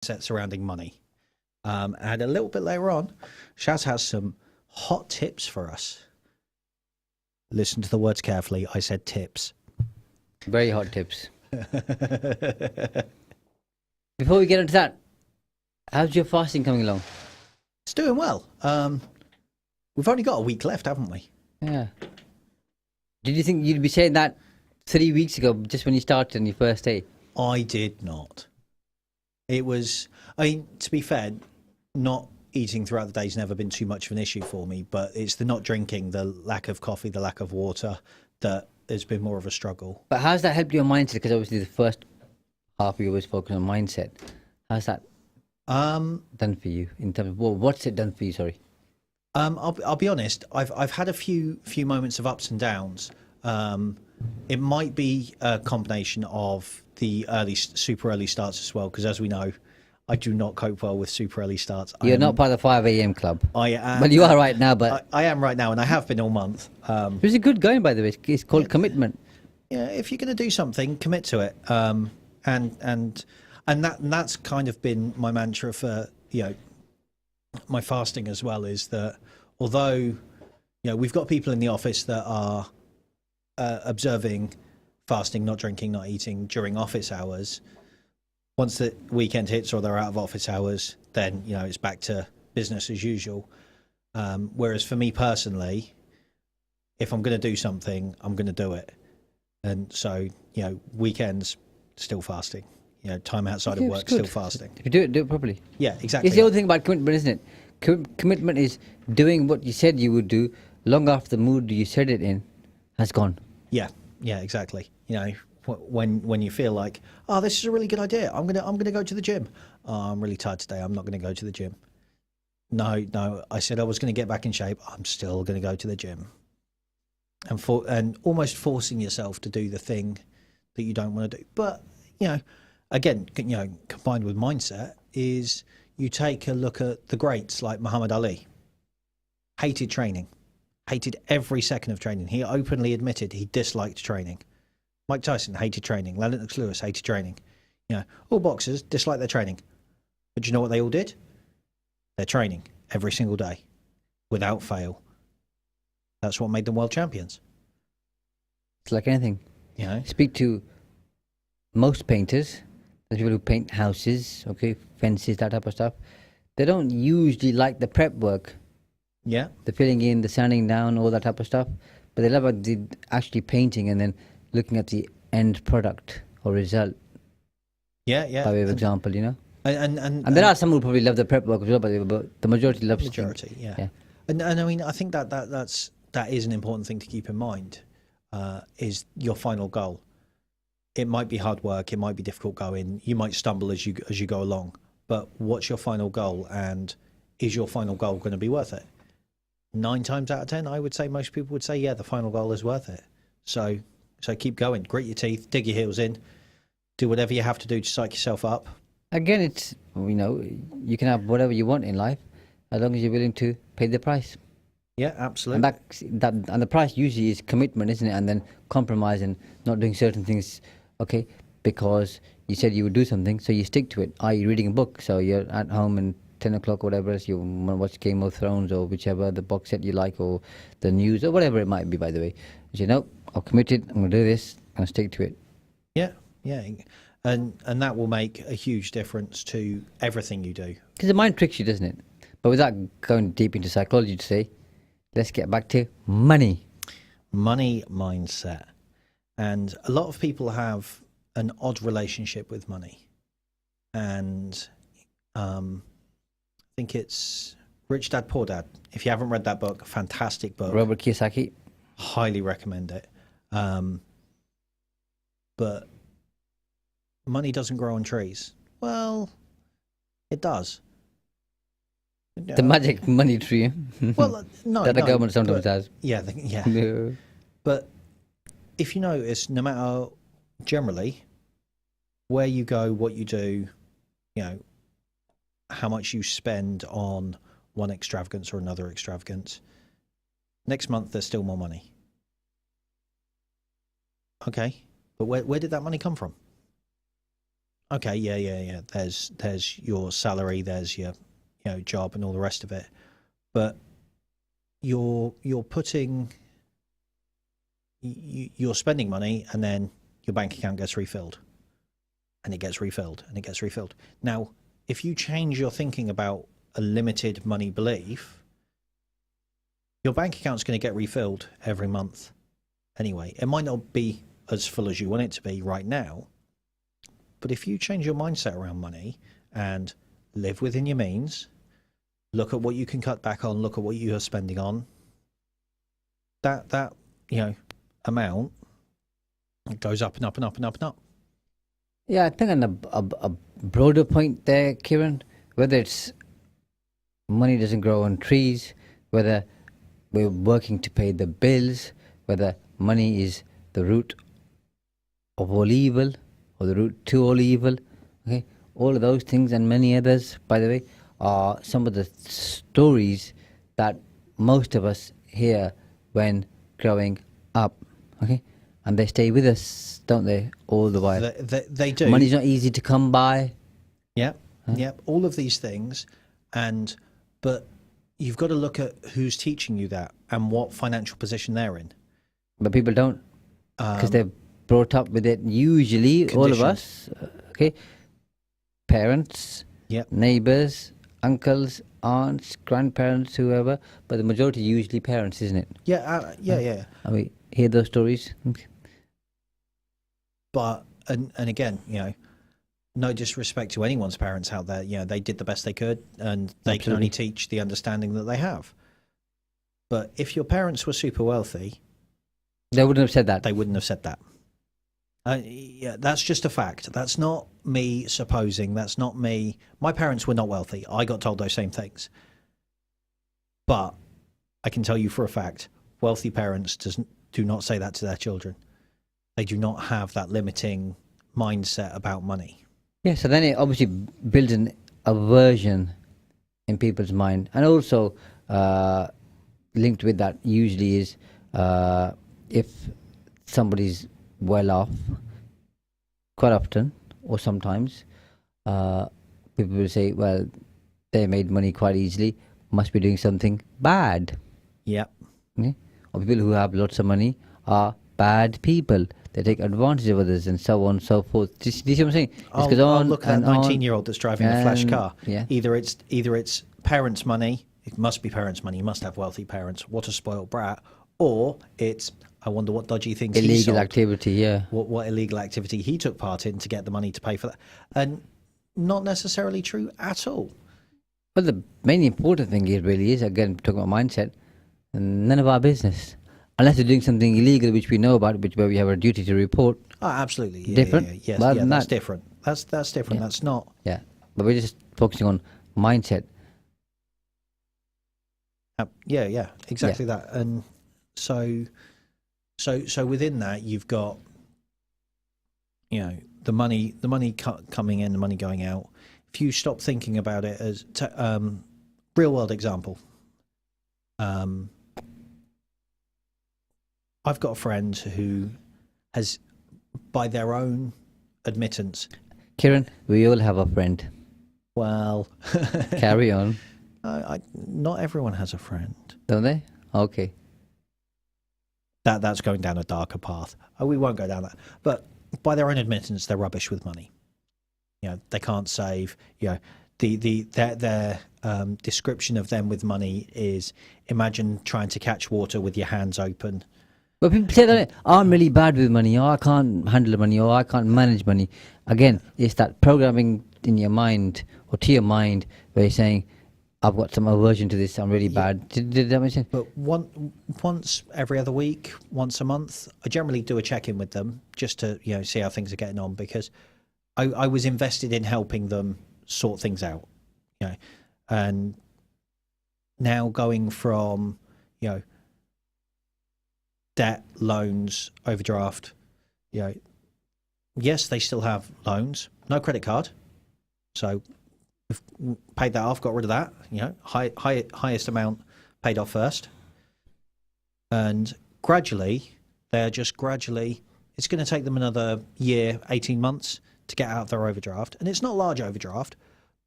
set surrounding money. And a little bit later on, Shaz has some hot tips for us. Listen to the words carefully. I said tips. Very hot tips. Before we get into that, how's your fasting coming along? It's doing well. We've only got a week left, haven't we? Yeah. Did you think you'd be saying that 3 weeks ago, just when you started on your first day? I did not. It was, I mean, to be fair, not eating throughout the day has never been too much of an issue for me, but it's the not drinking, the lack of coffee, the lack of water that has been more of a struggle. But how's that helped your mindset? Because obviously the first half you always focus on mindset. How's that done for you in terms of, well, what's it done for you? Sorry. I'll be honest. I've had a few moments of ups and downs. It might be a combination of the super early starts as well, because as we know, I do not cope well with super early starts. You're not part of the 5 a.m. club. I am. Well, you are right now, but I am right now, and I have been all month. it's a good going, by the way. It's called commitment. Yeah, if you're going to do something, commit to it. And that's kind of been my mantra for my fasting as well, is that although we've got people in the office that are observing fasting, not drinking, not eating during office hours, once the weekend hits or they're out of office hours, then it's back to business as usual. Whereas for me personally, if I'm going to do something, I'm going to do it. And so weekends still fasting, time outside of work still fasting. If you do it properly. Yeah, exactly. It's the other thing about commitment, isn't it? Commitment is doing what you said you would do long after the mood you said it in has gone. Yeah, exactly. When you feel like, oh, this is a really good idea, I'm gonna go to the gym. Oh, I'm really tired today, I'm not gonna go to the gym. No, I said I was gonna get back in shape, I'm still gonna go to the gym. And almost forcing yourself to do the thing that you don't want to do. But again, combined with mindset, is you take a look at the greats like Muhammad Ali. Hated training, hated every second of training. He openly admitted he disliked training. Mike Tyson hated training. Lennox Lewis hated training. All boxers dislike their training. But do you know what they all did? They're training every single day, without fail. That's what made them world champions. It's like anything. Speak to most painters, the people who paint houses, fences, that type of stuff. They don't usually like the prep work. Yeah. The filling in, the sanding down, all that type of stuff. But they love actually painting and then looking at the end product or result. Yeah. By way of example, And there are some who probably love the prep work as well, but the majority loves majority, yeah. And I mean, I think that is an important thing to keep in mind. Is your final goal. It might be hard work, it might be difficult going, you might stumble as you go along, but what's your final goal, and is your final goal going to be worth it? 9 times out of 10, I would say most people would say, yeah, the final goal is worth it. So keep going, grit your teeth, dig your heels in, do whatever you have to do to psych yourself up. Again, it's, you can have whatever you want in life as long as you're willing to pay the price. Yeah, absolutely. And the price usually is commitment, isn't it? And then compromise and not doing certain things, because you said you would do something, so you stick to it. You're reading a book, so you're at home and 10 o'clock or whatever else, you want to watch Game of Thrones or whichever the box set you like, or the news or whatever it might be, by the way. You say, no, I'll commit it, I'm going to do this, I'm going to stick to it. Yeah. And that will make a huge difference to everything you do. Because the mind tricks you, doesn't it? But without going deep into psychology today, let's get back to money. Money mindset. And a lot of people have an odd relationship with money. And I think it's Rich Dad, Poor Dad. If you haven't read that book, fantastic book. Robert Kiyosaki. Highly recommend it. But money doesn't grow on trees. Well, it does. The magic money tree. Well, no. That the government sometimes has. Yeah. No. But if you notice, no matter generally where you go, what you do, how much you spend on one extravagance or another extravagance, next month there's still more money. Okay, but where did that money come from? Okay, yeah. There's your salary, there's your job and all the rest of it, but you're putting you're spending money, and then your bank account gets refilled, and it gets refilled, and it gets refilled. Now, if you change your thinking about a limited money belief, your bank account's going to get refilled every month anyway. It might not be as full as you want it to be right now, but if you change your mindset around money and live within your means, look at what you can cut back on, look at what you are spending on, that amount goes up and up and up and up and up. Yeah, I think on a broader point there, Kieran, whether it's money doesn't grow on trees, whether we're working to pay the bills, whether money is the root of all evil or the root to all evil, okay, all of those things and many others, by the way, are some of the stories that most of us hear when growing up, okay, and they stay with us, don't they, all the while? They do. Money's not easy to come by. Yep. All of these things, but you've got to look at who's teaching you that and what financial position they're in. But people don't, because they're brought up with it. Usually, all of us, okay, parents, neighbours, uncles, aunts, grandparents, whoever. But the majority usually parents, isn't it? Yeah. And we hear those stories. Okay. But and again, no disrespect to anyone's parents out there. They did the best they could, and they can only teach the understanding that they have. But if your parents were super wealthy, they wouldn't have said that. They wouldn't have said that. That's just a fact. That's not me supposing. That's not me. My parents were not wealthy. I got told those same things. But I can tell you for a fact, wealthy parents do not say that to their children. They do not have that limiting mindset about money. Yeah, so then it obviously builds an aversion in people's mind. And also linked with that usually is if somebody's well off, quite often or sometimes, people will say, well, they made money quite easily, must be doing something bad. Yep. Okay? Or people who have lots of money are bad people. They take advantage of others and so on and so forth. Do you see what I'm saying? I'll look at that 19-year-old that's driving a flash car. Yeah. Either it's parents' money. It must be parents' money. You must have wealthy parents. What a spoiled brat. Or it's, I wonder what dodgy things he sold. Illegal activity, yeah. What illegal activity he took part in to get the money to pay for that. And not necessarily true at all. But the main important thing here really is, again, talking about mindset, none of our business. Unless they're doing something illegal, which we know about, where we have a duty to report. Oh, absolutely. Yeah, different. Yes, that's different. That's different. Yeah. That's not. Yeah, but we're just focusing on mindset. Yeah, exactly that. And so within that, you've got, the money coming in, the money going out. If you stop thinking about it as real world example, I've got a friend who has, by their own admittance... Kieran, we all have a friend. Well... Carry on. Not everyone has a friend. Don't they? Okay. That's going down a darker path. We won't go down that. But by their own admittance, they're rubbish with money. They can't save. Their description of them with money is, imagine trying to catch water with your hands open. But people say that, I'm really bad with money, or I can't handle money, or I can't manage money. Again, it's that programming in your mind, or to your mind, where you're saying, I've got some aversion to this, I'm really bad. Did that make sense? But once every other week, once a month, I generally do a check-in with them, just to see how things are getting on, because I was invested in helping them sort things out. And now going from, debt, loans, overdraft, yes, they still have loans, no credit card. So we've paid that off, got rid of that, highest amount paid off first. And gradually, it's going to take them another year, 18 months to get out of their overdraft. And it's not a large overdraft,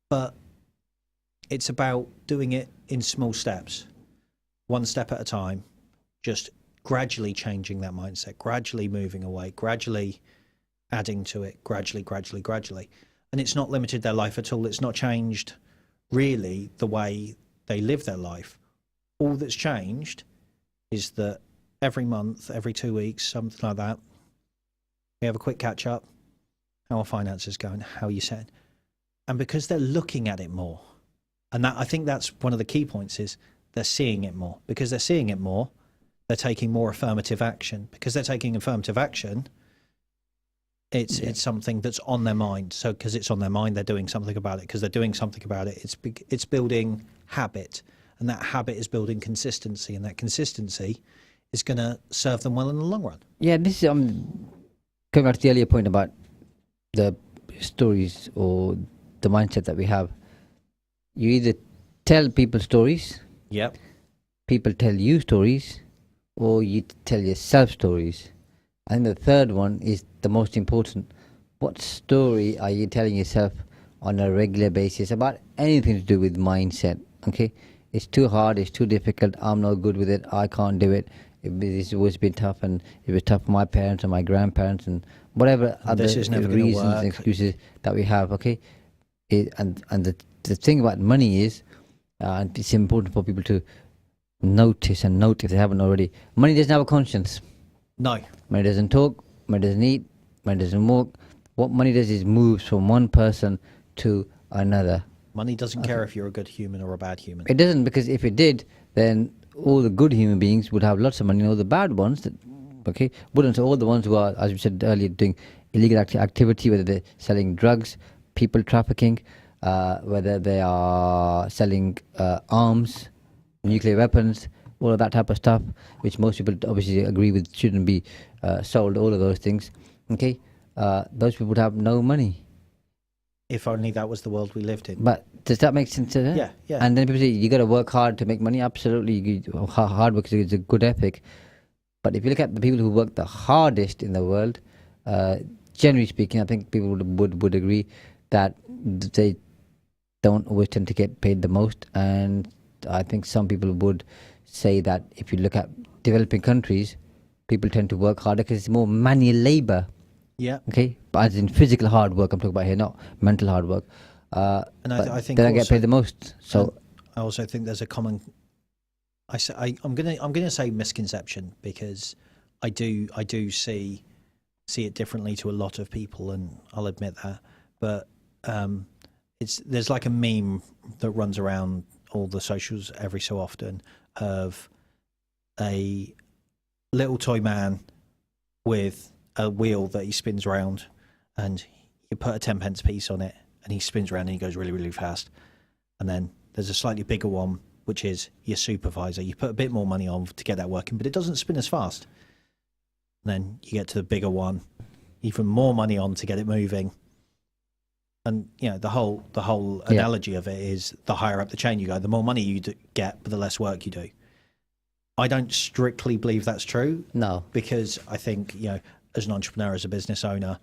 but it's about doing it in small steps, one step at a time, just gradually changing that mindset, gradually moving away, gradually adding to it, gradually. And it's not limited their life at all. It's not changed really the way they live their life. All that's changed is that every month, every 2 weeks, something like that, we have a quick catch up. How are finances going? How are you set? And because they're looking at it more, and that, I think that's one of the key points, is they're seeing it more. Because they're seeing it more, they're taking more affirmative action. Because they're taking affirmative action, it's something that's on their mind. So because it's on their mind, they're doing something about it. Because they're doing something about it, it's building habit. And that habit is building consistency. And that consistency is going to serve them well in the long run. Yeah, this is coming back to the earlier point about the stories or the mindset that we have. You either tell people stories, Yep. people tell you stories, or you tell yourself stories. And the third one is the most important. What story are you telling yourself on a regular basis about anything to do with mindset? Okay, it's too hard, it's too difficult, I'm not good with it, I can't do it. It's always been tough, and it was tough for my parents and my grandparents and whatever other reasons, excuses that we have. Okay, and the thing about money is, and it's important for people to notice and note if they haven't already. Money doesn't have a conscience. No. Money doesn't talk. Money doesn't eat. Money doesn't walk. What money does is moves from one person to another. Money doesn't care if you're a good human or a bad human. It doesn't, because if it did, then all the good human beings would have lots of money, and all the bad ones that, okay, wouldn't. So all the ones who are, as we said earlier, doing illegal activity, whether they're selling drugs, people trafficking, whether they are selling arms, nuclear weapons, all of that type of stuff, which most people obviously agree with shouldn't be sold, all of those things, okay, those people would have no money. If only that was the world we lived in. But does that make sense? Yeah. And then people say, you got to work hard to make money. Absolutely. Hard work is a good ethic. But if you look at the people who work the hardest in the world, generally speaking, I think people would agree that they don't always tend to get paid the most. And I think some people would say that if you look at developing countries, people tend to work harder because it's more manual labor. Yeah. Okay, but as in physical hard work, I'm talking about here, not mental hard work. And I think they don't get paid the most. So I also think there's a common. I'm gonna say misconception, because I do see it differently to a lot of people, and I'll admit that. But there's like a meme that runs around all the socials every so often of a little toy man with a wheel that he spins around, and you put a 10p piece on it, and he spins around and he goes really, really fast. And then there's a slightly bigger one, which is your supervisor. You put a bit more money on to get that working, but it doesn't spin as fast. And then you get to the bigger one, even more money on to get it moving. And the whole analogy of it is, the higher up the chain you go, the more money you get, but the less work you do. I don't strictly believe that's true. no. Because I think, as an entrepreneur, as a business owner,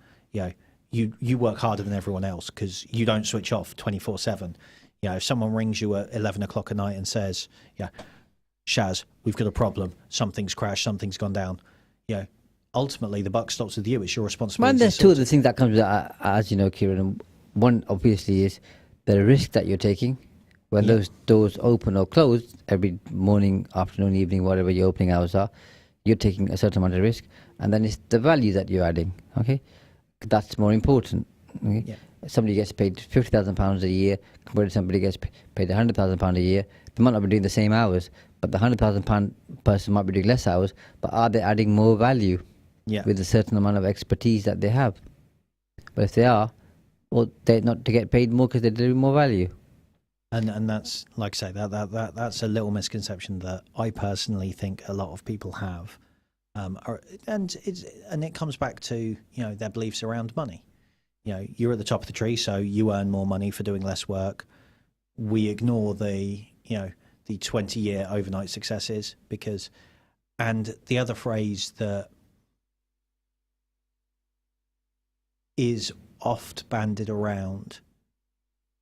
you work harder than everyone else, because you don't switch off 24/7. If someone rings you at 11 o'clock at night and says, Shaz, we've got a problem, something's crashed, something's gone down, ultimately the buck stops with you. It's your responsibility. Man, there's two of the things that comes with that, as you know, Kieran. One obviously is the risk that you're taking when those doors open or close every morning, afternoon, evening, whatever your opening hours are. You're taking a certain amount of risk, and then it's the value that you're adding. Okay, that's more important. Okay? Yeah. Somebody gets paid £50,000 a year compared to somebody gets paid £100,000 a year. They might not be doing the same hours, but the £100,000 person might be doing less hours. But are they adding more value with a certain amount of expertise that they have? But if they are, well, they're not to get paid more because they're delivering more value. And that's, like I say, that's a little misconception that I personally think a lot of people have, and it comes back to their beliefs around money. You're at the top of the tree, so you earn more money for doing less work. We ignore the 20-year overnight successes, and the other phrase that is oft banded around.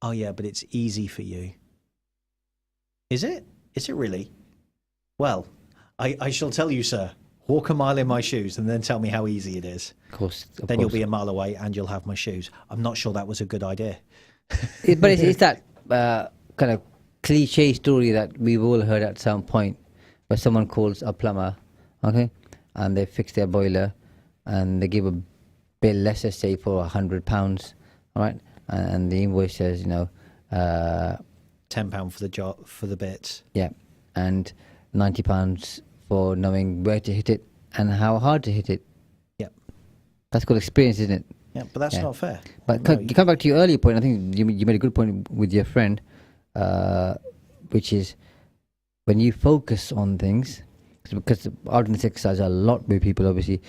Oh yeah, but it's easy for you. Is it? Is it really? Well, I shall tell you, sir. Walk a mile in my shoes and then tell me how easy it is. Of course. Then you'll be a mile away and you'll have my shoes. I'm not sure that was a good idea. But it's that kind of cliche story that we've all heard at some point, where someone calls a plumber, okay, and they fix their boiler, and they give a bill, let's just say for £100, all right, and the invoice says, £10 for the job, for the bits. yeah, and £90 for knowing where to hit it and how hard to hit it. Yeah. That's called experience, isn't it? Yeah, but that's not fair. But No, you come back to your earlier point. I think you made a good point with your friend, which is when you focus on things, because I've done this exercise a lot with people, obviously,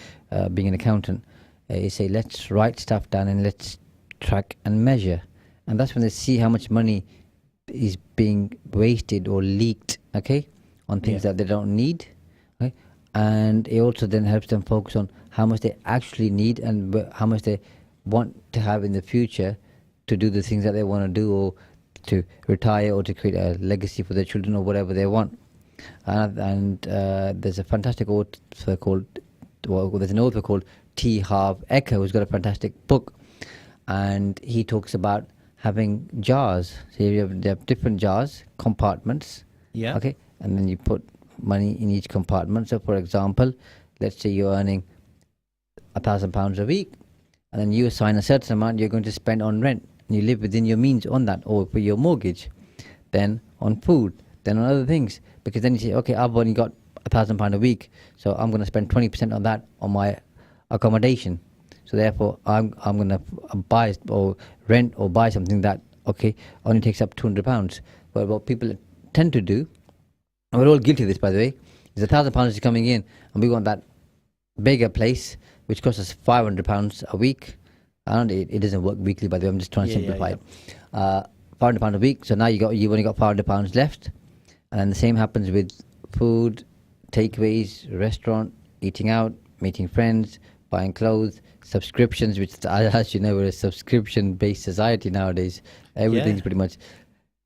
being an accountant, you say, let's write stuff down and let's track and measure. And that's when they see how much money is being wasted or leaked, okay, on things that they don't need. Okay? And it also then helps them focus on how much they actually need and how much they want to have in the future to do the things that they want to do, or to retire, or to create a legacy for their children, or whatever they want. And there's a fantastic author called, there's an author called T. Harv Eker, who's got a fantastic book, and he talks about having jars. So you have different jars, compartments. Yeah. Okay, and then you put money in each compartment. So, for example, let's say you're earning £1,000 a week, and then you assign a certain amount you're going to spend on rent, and you live within your means on that, or for your mortgage, then on food, then on other things. Because then you say, okay, I've only got £1,000 a week, so I'm going to spend 20% on that on my accommodation. So therefore, I'm going to buy or rent or buy something that, okay, only takes up £200. But what people tend to do, and we're all guilty of this, by the way, is £1,000 is coming in, and we want that bigger place, which costs us £500 a week. And it doesn't work weekly, by the way. I'm just trying to simplify it. £500 a week. So now you've only got £500 left, and then the same happens with food, takeaways, restaurant, eating out, meeting friends, buying clothes, subscriptions, which, as you know, we're a subscription-based society nowadays. Everything's pretty much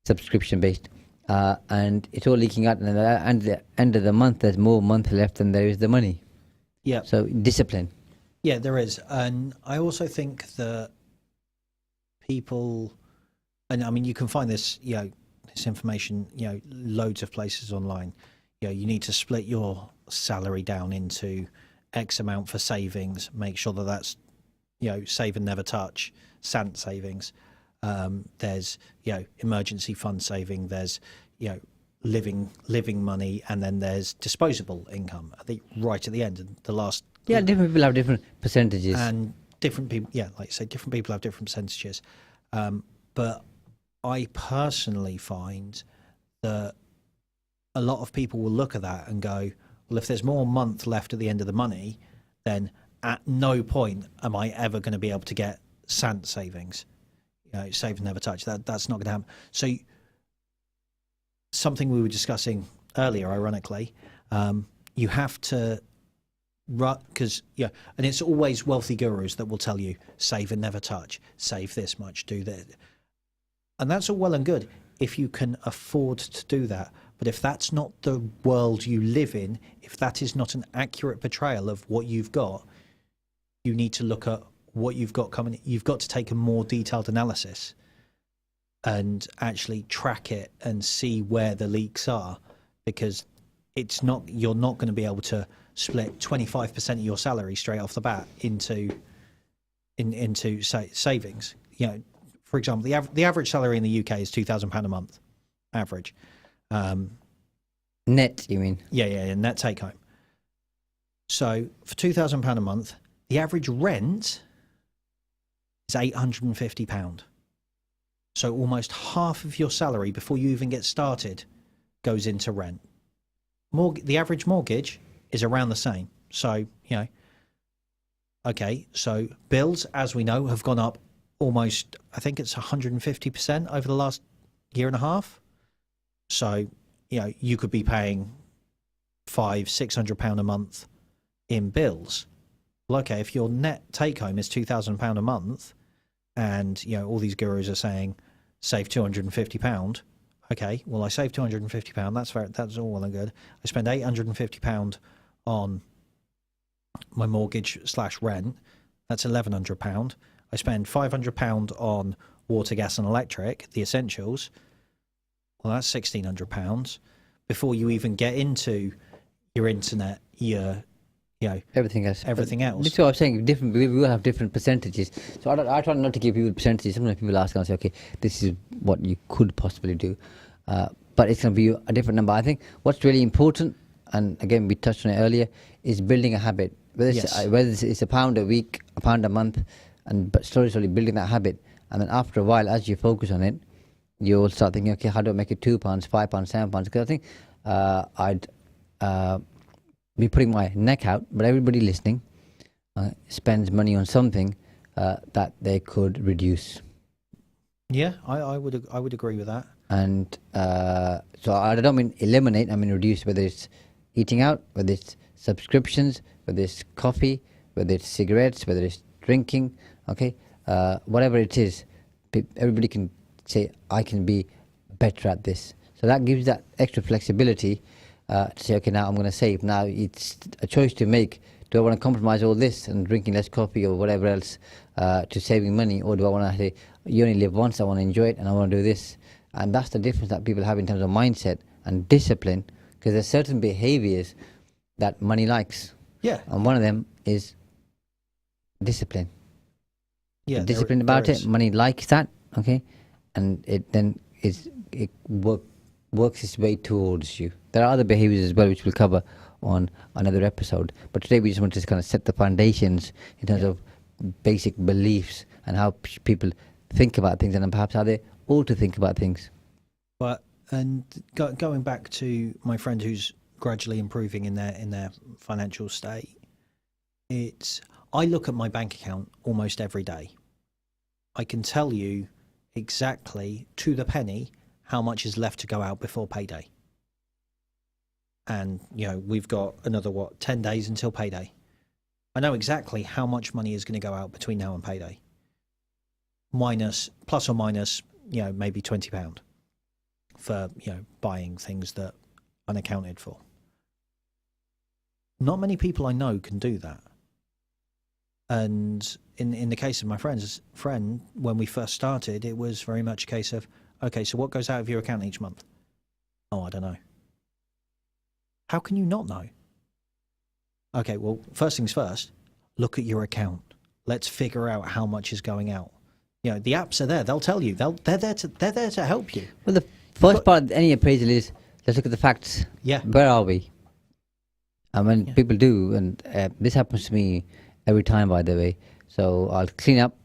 subscription-based. And it's all leaking out, and at the end of the month, there's more month left than there is the money. Yeah. So discipline. Yeah, there is. And I also think that people, and I mean, you can find this, this information, loads of places online. You need to split your salary down into X amount for savings, make sure that that's, save and never touch, Sant savings. There's, emergency fund saving, there's, living money, and then there's disposable income. I think right at the end, and the last. Yeah, different people have different percentages. And different people, like you say, different people have different percentages. But I personally find that a lot of people will look at that and go, well, if there's more month left at the end of the money, then at no point am I ever going to be able to get Sant savings. Save and never touch. That's not going to happen. So something we were discussing earlier, ironically, you have to, because and it's always wealthy gurus that will tell you save and never touch, save this much, do that, and that's all well and good if you can afford to do that. But if that's not the world you live in, if that is not an accurate portrayal of what you've got, you need to look at what you've got coming. You've got to take a more detailed analysis and actually track it and see where the leaks are, because you're not going to be able to split 25% of your salary straight off the bat into savings. For example, the average salary in the UK is £2,000 a month, average. Net, you mean? Yeah, net take home. So for £2,000 a month, the average rent is £850. So almost half of your salary before you even get started goes into rent. The average mortgage is around the same. So, okay, so bills, as we know, have gone up almost, I think it's 150% over the last year and a half. So, you could be paying £500-600 a month in bills. Well, okay, if your net take home is £2,000 a month, and all these gurus are saying save £250. Okay, well, I save £250. That's all well and good. I spend £850 on my mortgage / rent. That's £1,100. I spend £500 on water, gas, and electric, the essentials. Well, that's £1,600 before you even get into your internet, everything else. This is what I'm saying. We will have different percentages. So I try not to give people percentages. Sometimes people ask and I say, okay, this is what you could possibly do, but it's going to be a different number. I think what's really important, and again we touched on it earlier, is building a habit. Whether it's a pound a week, a pound a month, but slowly building that habit, and then after a while, as you focus on it, you'll start thinking, okay, how do I make it £2, £5, £7? Because I think I'd be putting my neck out, but everybody listening spends money on something that they could reduce. Yeah, I would agree with that. And so I don't mean eliminate, I mean reduce, whether it's eating out, whether it's subscriptions, whether it's coffee, whether it's cigarettes, whether it's drinking, okay, whatever it is, everybody can say, I can be better at this. So that gives that extra flexibility to say, okay, now I'm going to save. Now it's a choice to make. Do I want to compromise all this and drinking less coffee or whatever else to saving money, or do I want to say, you only live once, I want to enjoy it and I want to do this? And that's the difference that people have in terms of mindset and discipline, because there's certain behaviors that money likes. Yeah. And one of them is discipline. Yeah. Discipline about it. Money likes that, okay? And it then works its way towards you. There are other behaviors as well, which we'll cover on another episode. But today we just want to kind of set the foundations in terms of basic beliefs and how people think about things, and then perhaps how they ought to think about things. Going back to my friend who's gradually improving in their financial state, I look at my bank account almost every day. I can tell you exactly to the penny how much is left to go out before payday. And, we've got another, 10 days until payday. I know exactly how much money is going to go out between now and payday. Plus or minus, maybe £20 for, buying things that unaccounted for. Not many people I know can do that. And in the case of my friend, when we first started, it was very much a case of, okay, so what goes out of your account each month? Oh, I don't know. How can you not know? Okay, well, first things first, look at your account. Let's figure out how much is going out. The apps are there. They'll tell you. They're there to help you. Well, the first part of any appraisal is, let's look at the facts. Yeah. Where are we? And when people do, and this happens to me every time, by the way. So I'll clean up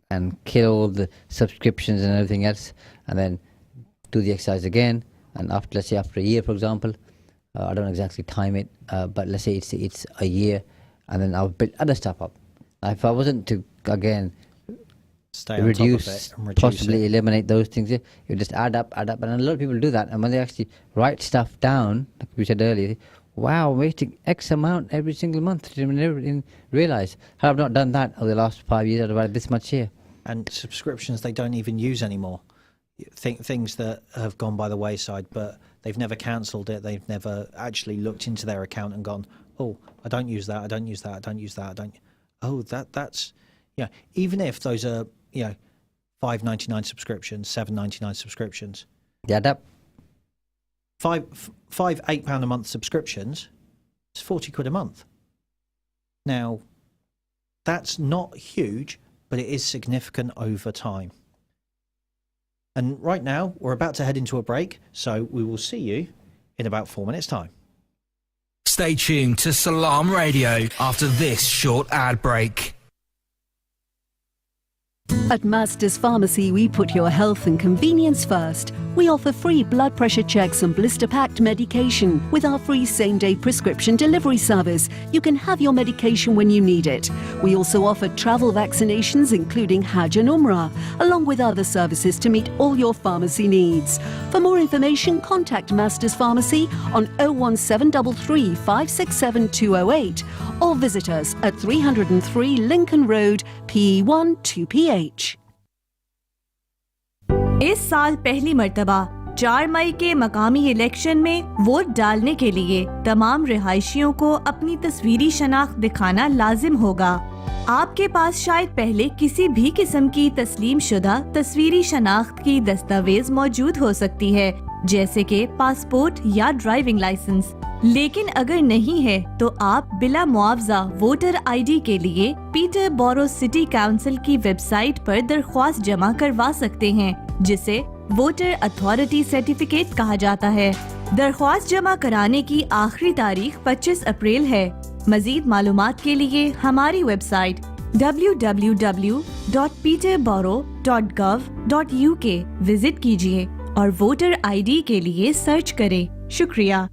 and kill all the subscriptions and everything else, and then do the exercise again. And let's say after a year, for example, I don't exactly time it, but let's say it's a year, and then I'll build other stuff up. If I wasn't to, again, reduce, possibly eliminate those things, it would just add up, and a lot of people do that. And when they actually write stuff down, like we said earlier, wow, I'm wasting X amount every single month. Didn't even realize. Had I not done that over the last 5 years, I'd have had this much here. And subscriptions they don't even use anymore. Things that have gone by the wayside, but they've never cancelled it. They've never actually looked into their account and gone, oh, I don't use that. I don't use that. I don't use that. I don't. Oh, that's even if those are $5.99 subscriptions, $7.99 subscriptions. Yeah, that £8 a month subscriptions. It's £40 a month. Now, that's not huge, but it is significant over time. And right now, we're about to head into a break, so we will see you in about 4 minutes' time. Stay tuned to Salam Radio after this short ad break. At Master's Pharmacy, we put your health and convenience first. We offer free blood pressure checks and blister-packed medication. With our free same-day prescription delivery service, you can have your medication when you need it. We also offer travel vaccinations, including Hajj and Umrah, along with other services to meet all your pharmacy needs. For more information, contact Master's Pharmacy on 01733 567 208 or visit us at 303 Lincoln Road, PE1 2PH. इस साल पहली मर्तबा 4 मई के मकामी election में vote डालने के लिए तमाम रिहायशियों को अपनी तस्वीरी शनाख्त दिखाना लाजिम होगा। आपके पास शायद पहले किसी भी किस्म की तस्लीम शुदा तस्वीरी शनाख्त की दस्तावेज मौजूद हो सकती है, जैसे कि पासपोर्ट या ड्राइविंग लाइसेंस। लेकिन अगर नहीं है तो आप बिला मुआवजा वोटर आईडी के लिए पीटरबोरो सिटी काउंसिल की वेबसाइट पर दरख्वास्त जमा करवा सकते हैं, जिसे वोटर अथॉरिटी सर्टिफिकेट कहा जाता है। दरख्वास्त जमा कराने की आखिरी तारीख 25 अप्रैल है। मजीद मालूमात के लिए हमारी वेबसाइट www.peterborough.gov.uk विजिट कीजिए और वोटर आईडी के लिए सर्च करें। शुक्रिया।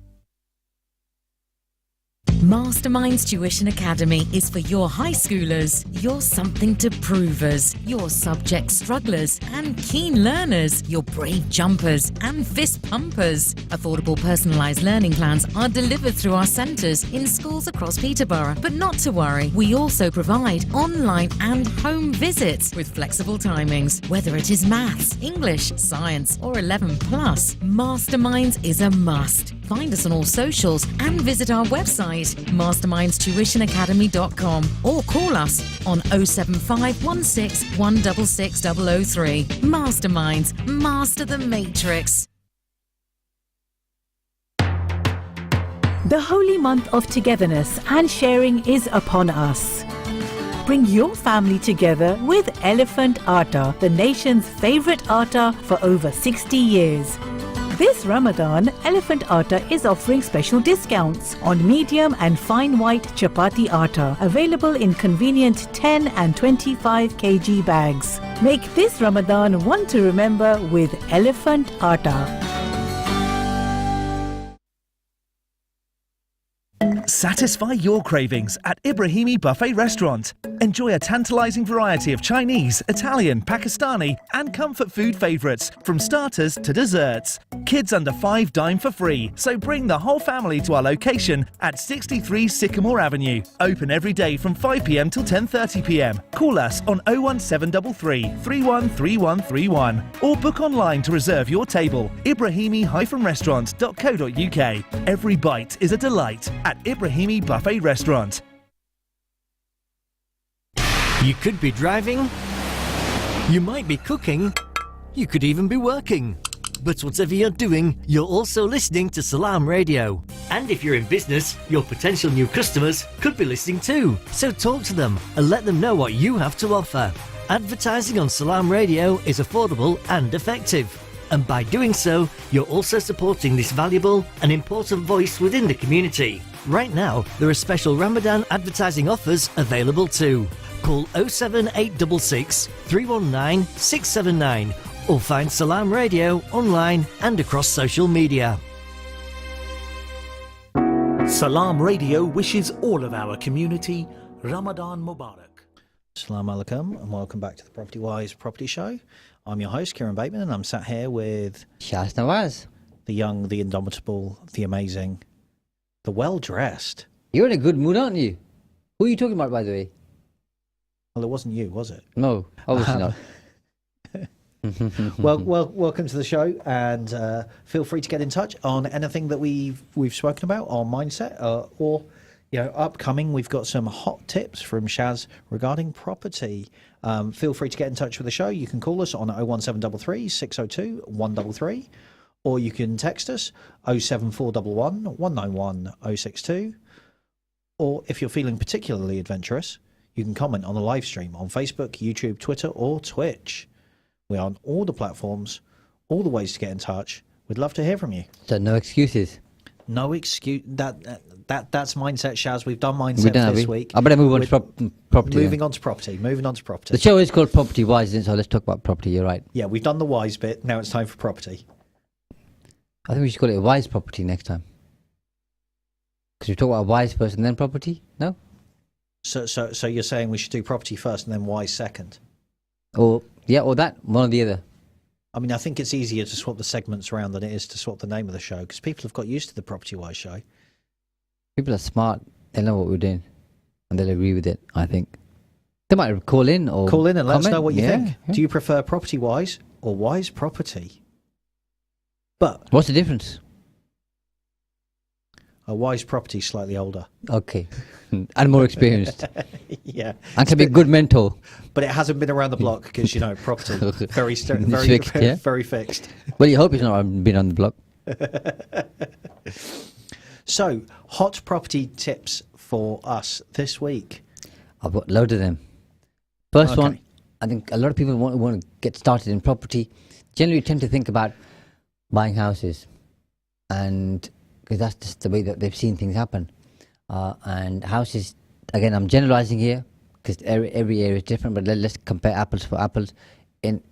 Masterminds Tuition Academy is for your high schoolers, your something to provers, your subject strugglers and keen learners, your brave jumpers and fist pumpers. Affordable personalised learning plans are delivered through our centres in schools across Peterborough. But not to worry, we also provide online and home visits with flexible timings. Whether it is maths, English, science or 11 plus, Masterminds is a must. Find us on all socials and visit our website mastermindstuitionacademy.com or call us on 07516 166 003. Masterminds, master the matrix. The holy month of togetherness and sharing is upon us. Bring your family together with Elephant Atta, the nation's favourite atta for over 60 years. This Ramadan, Elephant Atta is offering special discounts on medium and fine white chapati atta, available in convenient 10 and 25 kg bags. Make this Ramadan one to remember with Elephant Atta. Satisfy your cravings at Ibrahimi Buffet Restaurant. Enjoy a tantalising variety of Chinese, Italian, Pakistani and comfort food favourites, from starters to desserts. Kids under 5 dine for free, so bring the whole family to our location at 63 Sycamore Avenue. Open every day from 5 p.m. till 10:30 p.m. Call us on 01733 313131 or book online to reserve your table. Ibrahimi-restaurant.co.uk. Every bite is a delight at Ibrahimi Buffet Restaurant. You could be driving, you might be cooking, you could even be working. But whatever you're doing, you're also listening to Salam Radio. And if you're in business, your potential new customers could be listening too. So talk to them and let them know what you have to offer. Advertising on Salam Radio is affordable and effective. And by doing so, you're also supporting this valuable and important voice within the community. Right now, there are special Ramadan advertising offers available too. Call 07866 319 679 or find Salam Radio online and across social media. Salam Radio wishes all of our community Ramadan Mubarak. Assalamu alaikum and welcome back to the Property Wise Property Show. I'm your host, Kieron Bateman, and I'm sat here with Shaz Nawaz. The young, the indomitable, the amazing, the well-dressed. You're in a good mood, aren't you? Who are you talking about, by the way? Well, it wasn't you, was it? No, obviously not. Welcome to the show, and feel free to get in touch on anything that we've spoken about, our mindset, or upcoming. We've got some hot tips from Shaz regarding property. Feel free to get in touch with the show. You can call us on 01733 602 133, or you can text us 07411 191 062, or if you're feeling particularly adventurous, you can comment on the live stream on Facebook, YouTube, Twitter, or Twitch. We're on all the platforms, all the ways to get in touch. We'd love to hear from you. So no excuses. No excuse. That's mindset, Shaz. We've done mindset this week. I better move on to property. Moving on to property. The show is called Property Wise, so let's talk about property. You're right. Yeah, we've done the wise bit. Now it's time for property. I think we should call it a wise property next time. Because we talk about a wise person, then property. No. So you're saying we should do property first and then wise second? Or that, one or the other. I mean, I think it's easier to swap the segments around than it is to swap the name of the show, because people have got used to the Property Wise show. People are smart. They know what we're doing. And they'll agree with it, I think. They might call in and let us know what you think. Yeah. Do you prefer Property Wise or wise property. But What's the difference? a wise property slightly older. Okay. And more experienced. Yeah. And can be a good mentor. But it hasn't been around the block because, you know, property, very, It's fixed, yeah? very fixed. Well, you hope it's not been on the block. So, hot property tips for us this week. I've got loads of them. First Okay. one, I think a lot of people want to get started in property. Generally tend to think about buying houses, and because that's just the way that they've seen things happen. And houses, again, I'm generalizing here because every area is different, but let's compare apples for apples. In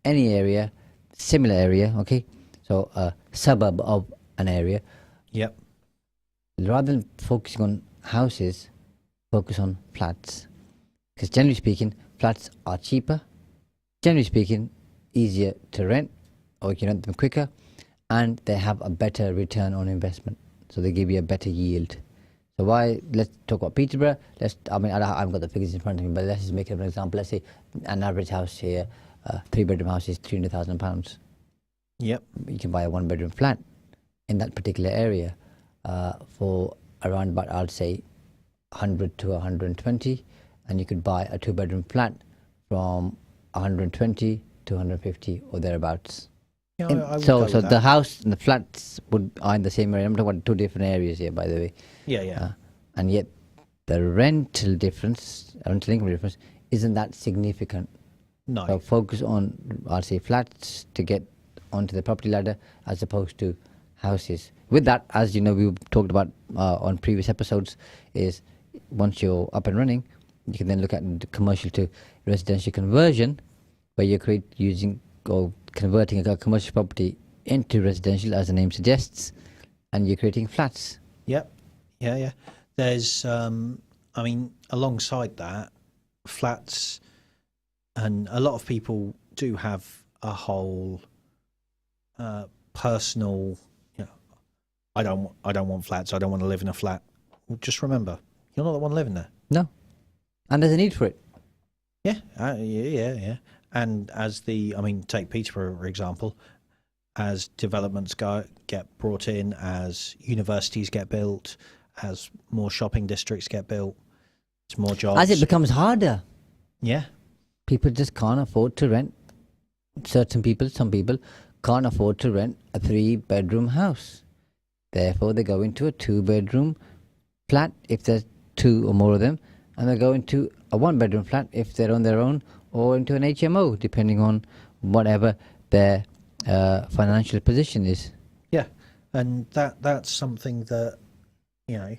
any area, similar area, okay? So a suburb of an area, Yep. rather than focusing on houses, focus on flats. Because generally speaking, flats are cheaper. Generally speaking, easier to rent, or you can rent them quicker, and they have a better return on investment. So they give you a better yield. So why? Let's talk about Peterborough. I haven't got the figures in front of me, but let's just make it an example. Let's say an average house here, 3-bedroom house is £300,000. Yep. You can buy a 1-bedroom flat in that particular area for around about, I'd say, 100 to 120, and you could buy a 2-bedroom flat from 120 to 150 or thereabouts. Yeah, I would So go with the that. house and the flats are in the same area. I'm talking about two different areas here, by the way. Yeah. And yet the rental income difference isn't that significant. No. So focus on, I'll say, flats to get onto the property ladder as opposed to houses. With that, as you know, we've talked about on previous episodes, is once you're up and running, you can then look at the commercial to residential conversion, where you're converting a commercial property into residential, as the name suggests, and you're creating flats. Yep. Yeah. There's, alongside that, flats, and a lot of people do have a whole personal, you know, I don't want flats. I don't want to live in a flat. Well, just remember, you're not the one living there. No. And there's a need for it. Yeah. Yeah. And take Peterborough, for example, as developments get brought in, as universities get built, as more shopping districts get built, it's more jobs. As it becomes harder, Yeah. people just can't afford to rent. Some people can't afford to rent a 3-bedroom house. Therefore, they go into a 2-bedroom flat if there's 2 or more of them, and they go into a 1-bedroom flat if they're on their own, or into an HMO, depending on whatever their financial position is. Yeah. And that's something that, you know,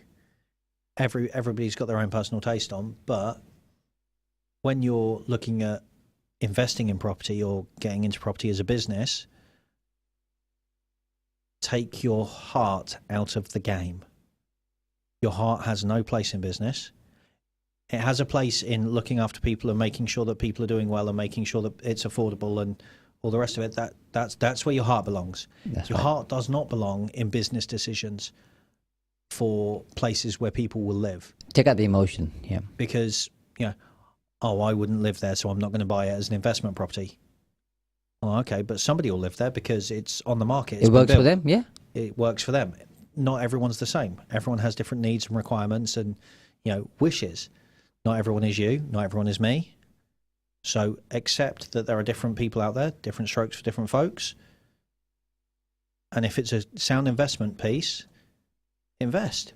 everybody's got their own personal taste on, but when you're looking at investing in property or getting into property as a business, take your heart out of the game. Your heart has no place in business. It has a place in looking after people and making sure that people are doing well and making sure that it's affordable and all the rest of it. That's where your heart belongs. Your heart does not belong in business decisions for places where people will live. Take out the emotion, yeah. Because, you know, I wouldn't live there, so I'm not going to buy it as an investment property. Oh, okay, but somebody will live there because it's on the market. It works for them, yeah. It works for them. Not everyone's the same. Everyone has different needs and requirements and, you know, wishes. Not everyone is you. Not everyone is me. So accept that there are different people out there, different strokes for different folks. And if it's a sound investment piece, invest.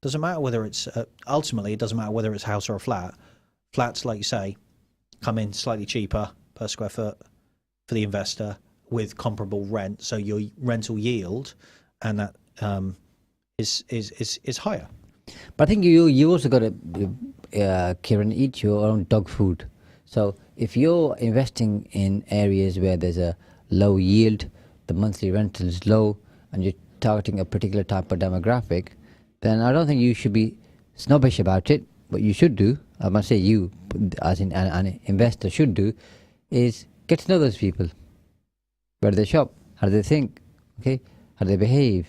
Doesn't matter whether it's, ultimately, it doesn't matter whether it's a house or a flat. Flats, like you say, come in slightly cheaper per square foot for the investor with comparable rent. So your rental yield and that is higher. But I think you also got to, Kieran, eat your own dog food. So if you're investing in areas where there's a low yield, the monthly rental is low, and you're targeting a particular type of demographic, then I don't think you should be snobbish about it. What you should do, I must say you, as in an investor should do, is get to know those people. Where do they shop? How do they think? Okay, how do they behave?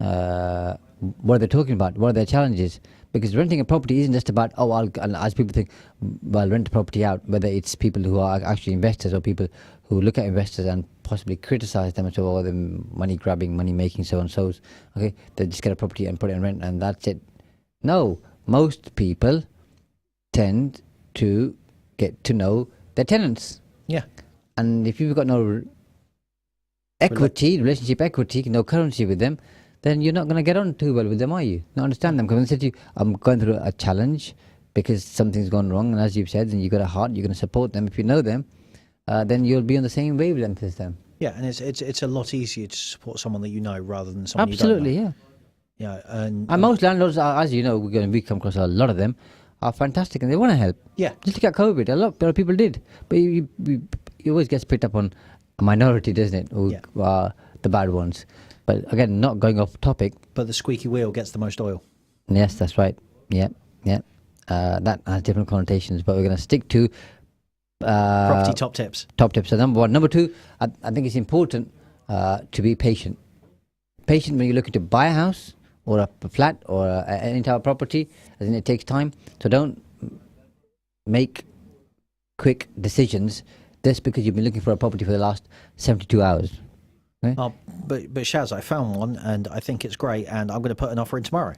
what are they talking about? What are their challenges? Because renting a property isn't just about, as people think, well, rent a property out, whether it's people who are actually investors or people who look at investors and possibly criticize them and say, oh, they're money grabbing, money making, so and so's. Okay, they just get a property and put it on rent and that's it. No, most people tend to get to know their tenants. Yeah. And if you've got no relationship equity, no currency with them, then you're not going to get on too well with them, are you? Not understand them. Because when they say to you, I'm going through a challenge because something's gone wrong, and as you've said, and you've got a heart, you're going to support them. If you know them, then you'll be on the same wavelength as them. Yeah, and it's a lot easier to support someone that you know rather than someone Absolutely, you don't know. Yeah. Yeah, and most landlords, as you know, we come across a lot of them, are fantastic and they want to help. Yeah. Just look at COVID. A lot of people did. But you always gets picked up on a minority, doesn't it? Who are the bad ones. But again, not going off topic. But the squeaky wheel gets the most oil. Yes, that's right. Yeah. That has different connotations, but we're going to stick to property top tips. Top tips. So number one. Number two, I think it's important to be patient. Patient when you're looking to buy a house or a flat or any type of property, as in it takes time. So don't make quick decisions just because you've been looking for a property for the last 72 hours. Okay? Oh, but Shaz, I found one and I think it's great, and I'm going to put an offer in tomorrow.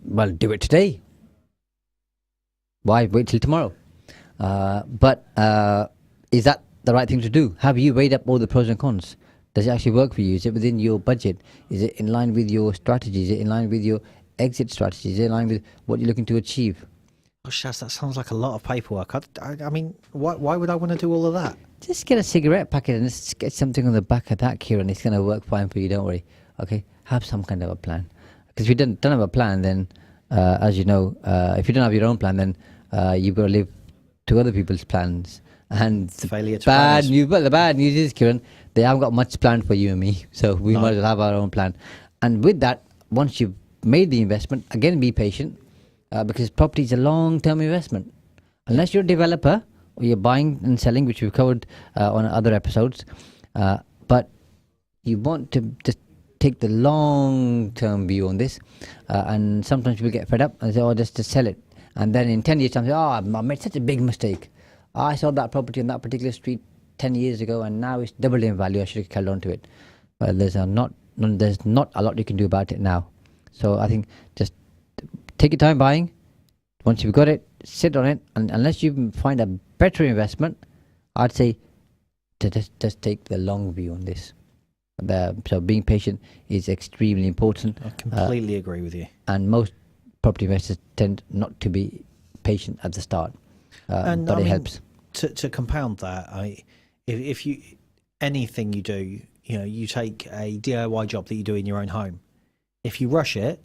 Well, do it today. Why wait till tomorrow? But is that the right thing to do? Have you weighed up all the pros and cons? Does it actually work for you? Is it within your budget? Is it in line with your strategy? Is it in line with your exit strategy? Is it in line with what you're looking to achieve? Oh, Shaz, that sounds like a lot of paperwork. I mean, why would I want to do all of that? Just get a cigarette packet and just get something on the back of that, Kieran. It's going to work fine for you, don't worry. Okay? Have some kind of a plan. Because if you don't have a plan, then, as you know, if you don't have your own plan, then you've got to live to other people's plans. And failure to the bad news is, Kieran, they haven't got much planned for you and me. So we might as well have our own plan. And with that, once you've made the investment, again, be patient. Because property is a long-term investment. Unless you're a developer or you're buying and selling, which we've covered on other episodes, but you want to just take the long-term view on this, and sometimes people get fed up and say, oh, just sell it. And then in 10 years' time, say, oh, I made such a big mistake. I sold that property on that particular street 10 years ago and now it's doubled in value. I should have held on to it. But there's not a lot you can do about it now. So I think just take your time buying. Once you've got it, sit on it, and unless you find a better investment, I'd say to just take the long view on this. So being patient is extremely important. I completely agree with you. And most property investors tend not to be patient at the start, but it helps. To compound that, if you anything you do, you take a DIY job that you do in your own home. If you rush it,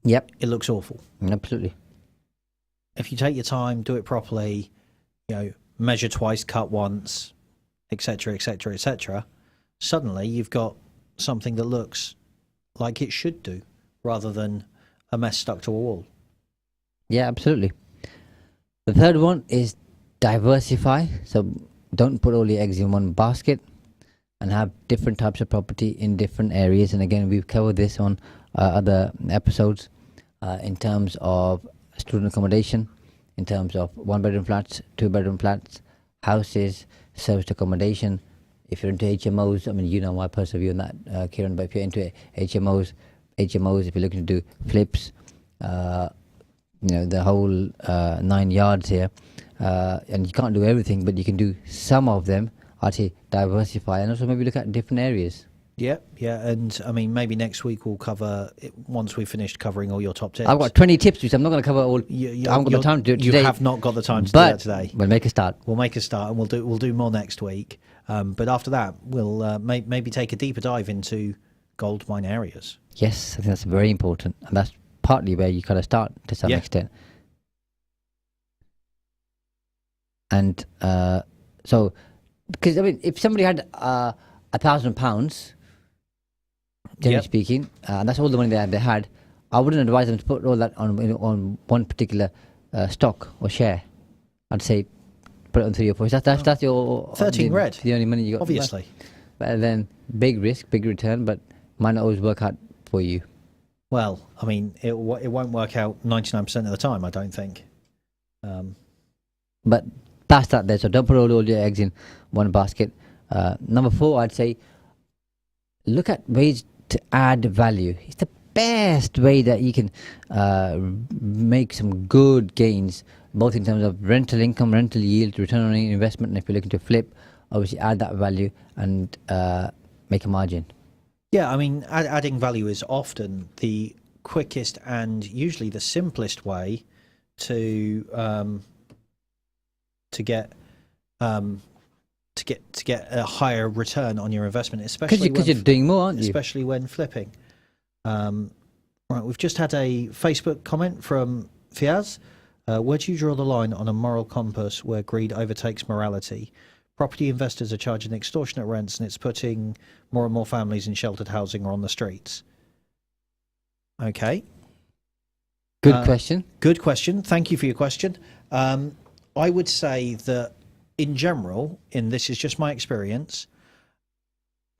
yep, it looks awful. Absolutely. If you take your time, do it properly, measure twice, cut once, etc., etc., etc., suddenly you've got something that looks like it should do, rather than a mess stuck to a wall. Yeah, absolutely. The third one is diversify. So don't put all your eggs in one basket and have different types of property in different areas. And again, we've covered this on other episodes in terms of student accommodation, in terms of 1-bedroom flats, 2-bedroom flats, houses, serviced accommodation. If you're into HMOs, I mean, you know my personal view on that, Kieran, but if you're into HMOs, if you're looking to do flips, the whole 9 yards here, and you can't do everything, but you can do some of them. I'd say diversify, and also maybe look at different areas. Yeah, and I mean, maybe next week we'll cover it once we've finished covering all your top tips. I've got 20 tips, which I'm not going to cover all. I haven't got the time to do it today. You have not got the time to do that today. We'll make a start. We'll make a start, and we'll do more next week. But after that, we'll maybe take a deeper dive into gold mine areas. Yes, I think that's very important, and that's partly where you kind of start to some extent. And so, because I mean, if somebody had £1,000, generally speaking, and that's all the money they had, I wouldn't advise them to put all that on one particular stock or share. I'd say put it on 3 or 4. That's your 13 red. The only money you got. Obviously. But then big risk, big return. But might not always work out for you. Well, I mean, it won't work out 99% of the time, I don't think. But that's that there. So don't put all your eggs in one basket. Number 4, I'd say, look at ways to add value. It's the best way that you can make some good gains, both in terms of rental income, rental yield, return on investment, and if you're looking to flip, obviously add that value and make a margin. Yeah, I mean, adding value is often the quickest and usually the simplest way to get a higher return on your investment, especially because you're doing more, aren't you? Especially when flipping. Right, we've just had a Facebook comment from Fiaz. Where do you draw the line on a moral compass where greed overtakes morality? Property investors are charging extortionate rents, and it's putting more and more families in sheltered housing or on the streets. Okay. Good question. Good question. Thank you for your question. I would say that in general, and this is just my experience,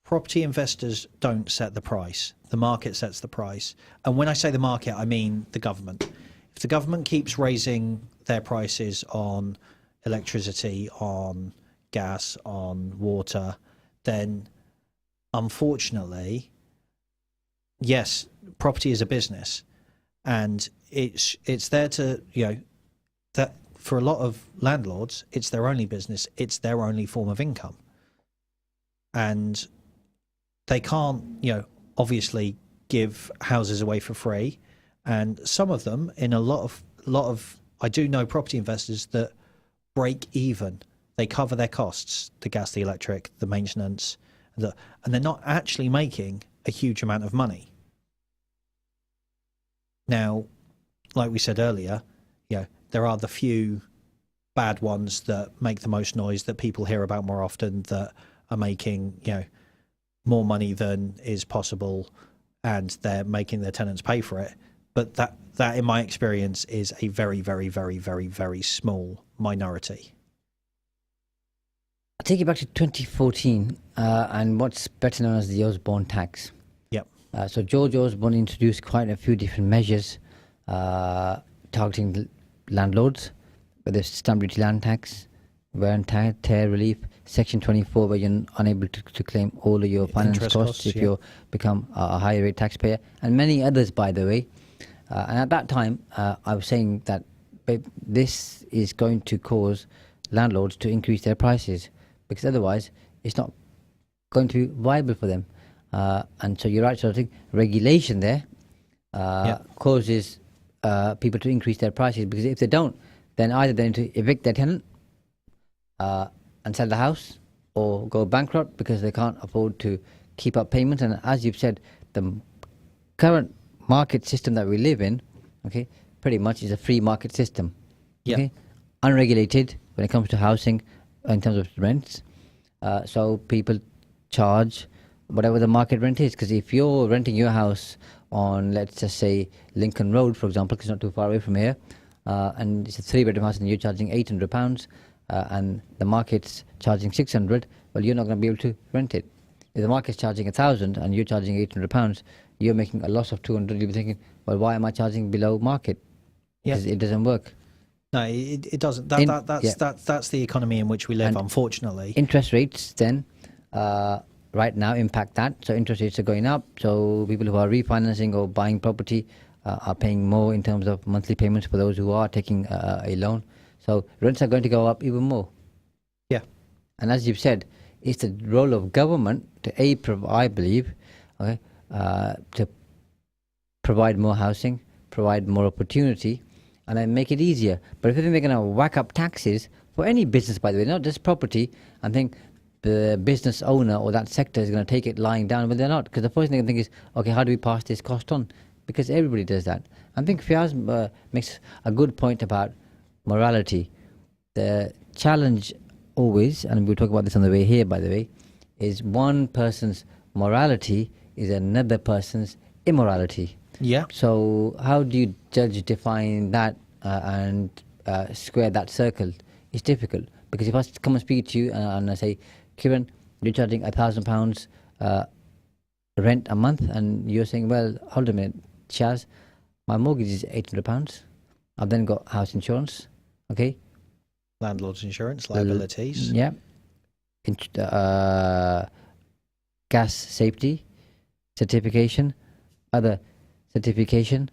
property investors don't set the price. The market sets the price. And when I say the market, I mean the government. If the government keeps raising their prices on electricity, on gas, on water, then unfortunately, yes, property is a business, and it's there to, that for a lot of landlords, it's their only business, it's their only form of income, and they can't, obviously give houses away for free. And some of them, in a lot of I do know property investors that break even. They cover their costs, the gas, the electric, the maintenance, and they're not actually making a huge amount of money. Now, like we said earlier, there are the few bad ones that make the most noise, that people hear about more often, that are making, more money than is possible, and they're making their tenants pay for it. But that in my experience is a very, very, very, very, very small minority. I'll take you back to 2014 and what's better known as the Osborne tax. Yep. So George Osborne introduced quite a few different measures targeting landlords, whether it's stamp duty, land tax, wear and tear relief, Section 24, where you're unable to claim all of your finance Interest costs if yeah. you become a higher rate taxpayer, and many others, by the way. And at that time, I was saying that this is going to cause landlords to increase their prices, because otherwise it's not going to be viable for them. And so you're right, sort of thing. Regulation there causes people to increase their prices, because if they don't, then either they need to evict their tenant and sell the house, or go bankrupt because they can't afford to keep up payments. And as you've said, the current market system that we live in, pretty much is a free market system. Unregulated when it comes to housing, in terms of rents. So people charge whatever the market rent is, because if you're renting your house on, let's just say, Lincoln Road, for example, because it's not too far away from here, and it's a 3-bedroom house and you're charging £800, and the market's charging 600, well, you're not going to be able to rent it. If the market's charging 1,000 and you're charging £800, you're making a loss of 200. You'll be thinking, well, why am I charging below market? Because it doesn't work. No, it doesn't. That's the economy in which we live, and unfortunately. Interest rates then right now impact that. So interest rates are going up. So people who are refinancing or buying property are paying more in terms of monthly payments for those who are taking a loan. So rents are going to go up even more. Yeah. And as you've said, it's the role of government to I believe, to provide more housing, provide more opportunity, and then make it easier. But if they're going to whack up taxes for any business, by the way, not just property, I think the business owner or that sector is going to take it lying down, but they're not, because the first thing they think is, okay, how do we pass this cost on? Because everybody does that. I think Fiaz makes a good point about morality. The challenge always, and we'll talk about this on the way here, by the way, is one person's morality is another person's immorality. Yeah. So how do you define that and square that circle? It's difficult, because if I come and speak to you and I say, Kieron, you're charging £1,000 rent a month, and you're saying, well, hold a minute, Shaz, my mortgage is £800. I've then got house insurance, okay? Landlord's insurance, liabilities. Yeah. Gas safety certification, other certification,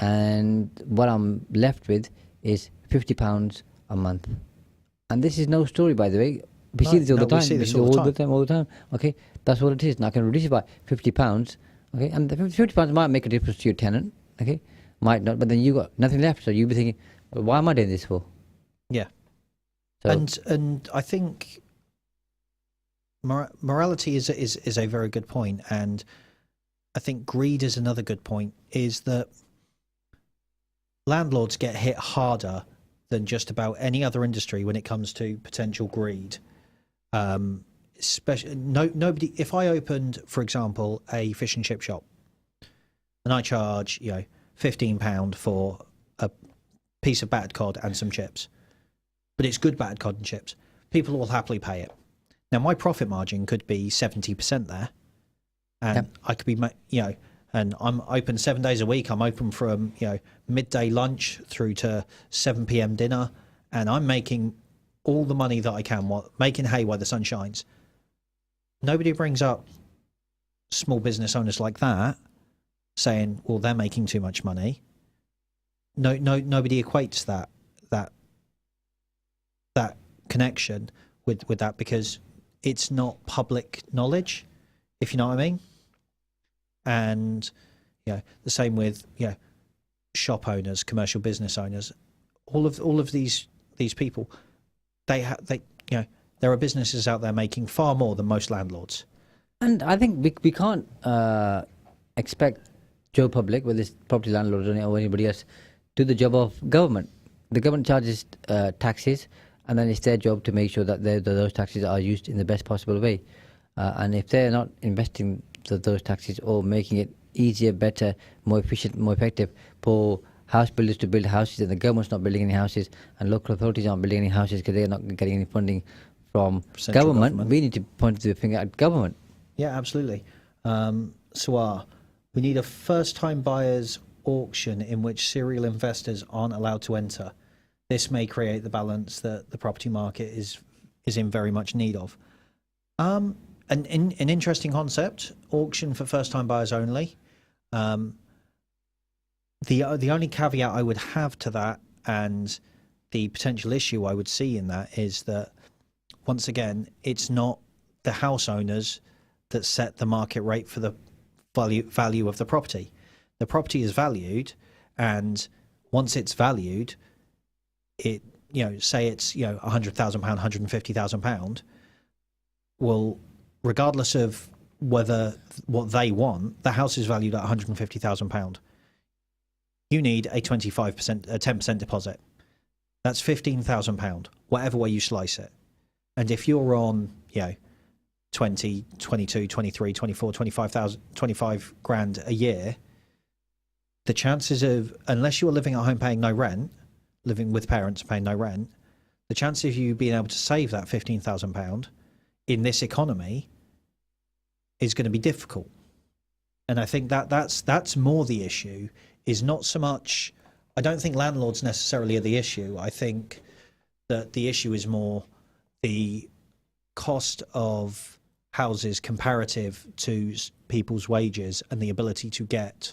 and what I'm left with is £50 a month. And this is no story, by the way. We see this all the time. We see this all the time. Okay, that's what it is. Now I can reduce it by £50. Okay, and the £50 might make a difference to your tenant. Okay, might not, but then you got nothing left. So you'll be thinking, well, why am I doing this for? Yeah. So, and I think morality is a very good point, and I think greed is another good point. Is that landlords get hit harder than just about any other industry when it comes to potential greed. Especially nobody. If I opened, for example, a fish and chip shop, and I charge £15 for a piece of battered cod and some chips, but it's good battered cod and chips, people will happily pay it. Now my profit margin could be 70% there, and I could be and I'm open 7 days a week. I'm open from midday lunch through to 7 p.m. dinner, and I'm making all the money that I can, making hay while the sun shines. Nobody brings up small business owners like that, saying, "Well, they're making too much money." Nobody equates that connection with that, because it's not public knowledge, if you know what I mean. And the same with shop owners, commercial business owners, all of these people, there are businesses out there making far more than most landlords. and I think we can't expect Joe Public, whether it's property landlords or anybody else, do the job of government. The government charges taxes, and then it's their job to make sure that those taxes are used in the best possible way. And if they're not investing those taxes or making it easier, better, more efficient, more effective for house builders to build houses, and the government's not building any houses, and local authorities aren't building any houses because they're not getting any funding from government, we need to point the finger at government. Yeah, absolutely. Suar, we need a first-time buyers auction in which serial investors aren't allowed to enter. This may create the balance that the property market is in very much need of. An interesting concept, auction for first-time buyers only. The only caveat I would have to that, and the potential issue I would see in that, is that once again, it's not the house owners that set the market rate for the value of the property. The property is valued, and once it's valued, it say it's £100,000, £150,000. Well, regardless of whether what they want, the house is valued at £150,000. You need a 10% deposit. That's £15,000, whatever way you slice it. And if you're on 20, 22, 23, 24, 25 grand a year, the chances of, unless you're living at home paying no rent, living with parents paying no rent, the chance of you being able to save that £15,000 in this economy is going to be difficult. And I think that's more the issue, is not so much, I don't think landlords necessarily are the issue. I think that the issue is more the cost of houses comparative to people's wages, and the ability to get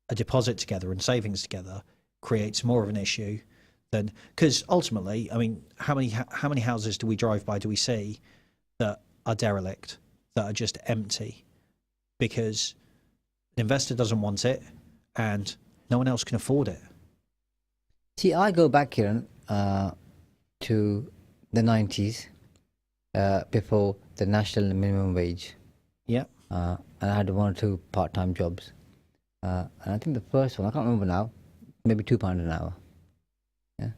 a deposit together and savings together creates more of an issue than, because ultimately, I mean, how many houses do we drive by, do we see that are derelict, that are just empty because an investor doesn't want it and no one else can afford it? See, I go back, Kieran, to the 90s, before the national minimum wage. Yeah. And I had 1 or 2 part-time jobs. And I think the first one, I can't remember now, maybe £2 an hour. Yeah.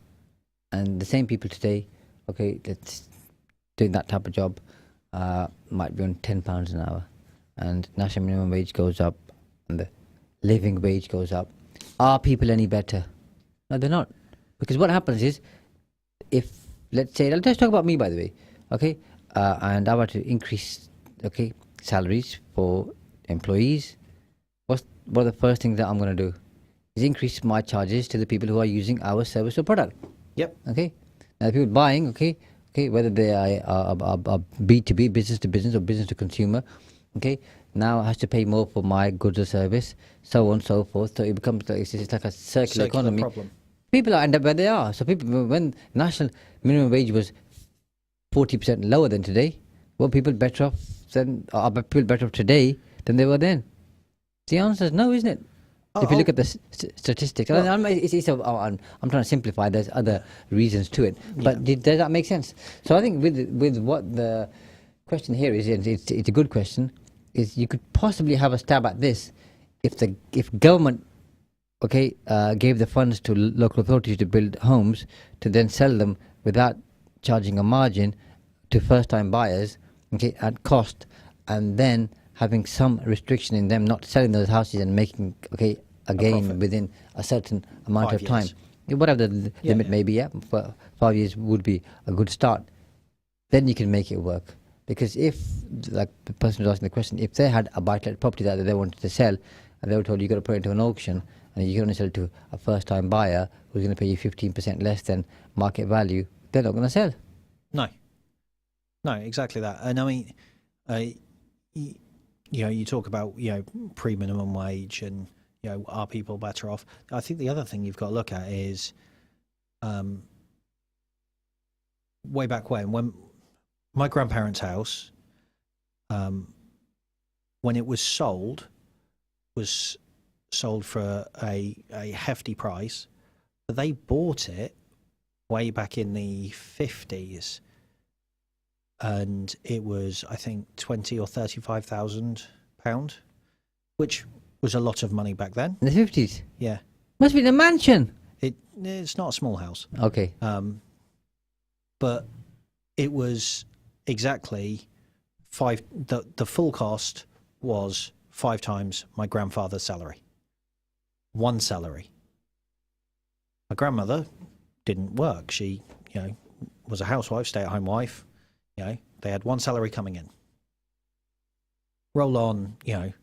And the same people today, okay, that's doing that type of job, might be on £10 an hour. And national minimum wage goes up, and the living wage goes up. Are people any better? No, they're not. Because what happens is, if, let's talk about me, by the way, okay, and I want to increase, okay, salaries for employees, what are the first things that I'm going to do? Is increase my charges to the people who are using our service or product. Yep. Okay. Now, the people buying, okay, whether they are B2B, business to business or business to consumer, okay, now has to pay more for my goods or service, so on and so forth. So it becomes like it's like a circular economy. Problem. People end up where they are. So people, when national minimum wage was 40% lower than today, were people better off are people better off today than they were then? The answer is no, isn't it? If you look at the statistics, Well, I'm trying to simplify. There's other reasons to it, but does that make sense? So I think with what the question here is, it's a good question. Is you could possibly have a stab at this if government gave the funds to local authorities to build homes to then sell them without charging a margin to first-time buyers, at cost, and then having some restriction in them not selling those houses and making a gain within a certain amount of time. Whatever the limit may be, for 5 years would be a good start. Then you can make it work. Because if, like the person who's asking the question, if they had a buy-to-let property that they wanted to sell, and they were told you've got to put it into an auction, and you can only sell it to a first-time buyer who's going to pay you 15% less than market value, they're not going to sell. No, exactly that. And I mean, you talk about pre-minimum wage and are people better off? I think the other thing you've got to look at is way back when my grandparents' house, when it was sold for a hefty price, but they bought it way back in the 50s. And it was, I think, 20 or 35,000 £, which was a lot of money back then. In the 50s? Yeah. Must be the mansion. It's not a small house. Okay. But it was exactly the full cost was 5 times my grandfather's salary. One salary. My grandmother didn't work. She, was a housewife, stay-at-home wife. They had one salary coming in. Roll on, the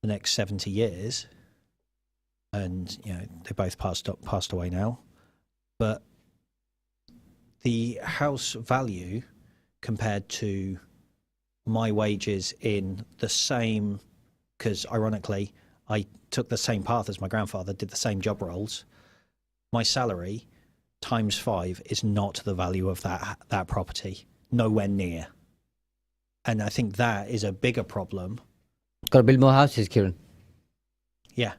next 70 years, and they both passed away now. But the house value compared to my wages in the same, because ironically, I took the same path as my grandfather, did the same job roles. My salary times 5 is not the value of that property. Nowhere near. And I think that is a bigger problem. Got to build more houses, Kieran. Yeah.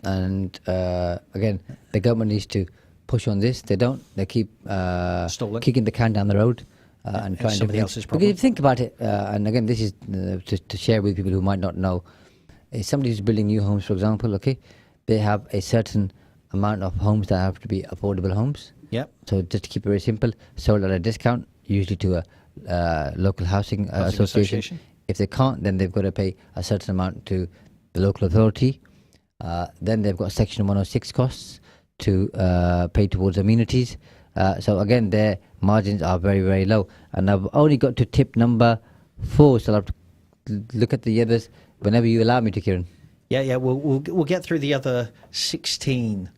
And again, the government needs to push on this. They don't. They keep kicking the can down the road and trying somebody else's problem. Because if you think about it, and again, this is to share with people who might not know. If somebody who's building new homes, for example, they have a certain amount of homes that have to be affordable homes. Yep. So just to keep it very simple, sold at a discount, usually to a local housing association. If they can't, then they've got to pay a certain amount to the local authority. Then they've got Section 106 costs to pay towards amenities. So again, their margins are very, very low. And I've only got to tip number 4, so I'll have to look at the others whenever you allow me to, Kieran. Yeah. We'll get through the other 16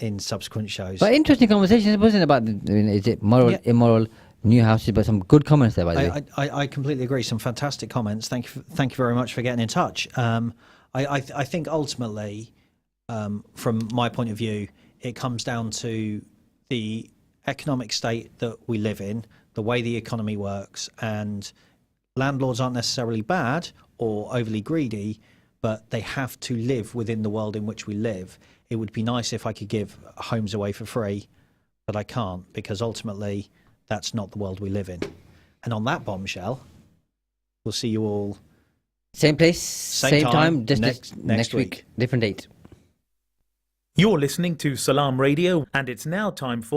in subsequent shows. But interesting conversation, wasn't it, about is it moral, immoral, new houses? But some good comments there, by the way. I completely agree. Some fantastic comments. Thank you very much for getting in touch. I think ultimately, from my point of view, it comes down to the economic state that we live in, the way the economy works, and landlords aren't necessarily bad or overly greedy, but they have to live within the world in which we live. It would be nice if I could give homes away for free, but I can't, because ultimately that's not the world we live in. And on that bombshell, we'll see you all same place, same time, just next week. Different date. You're listening to Salam Radio, and it's now time for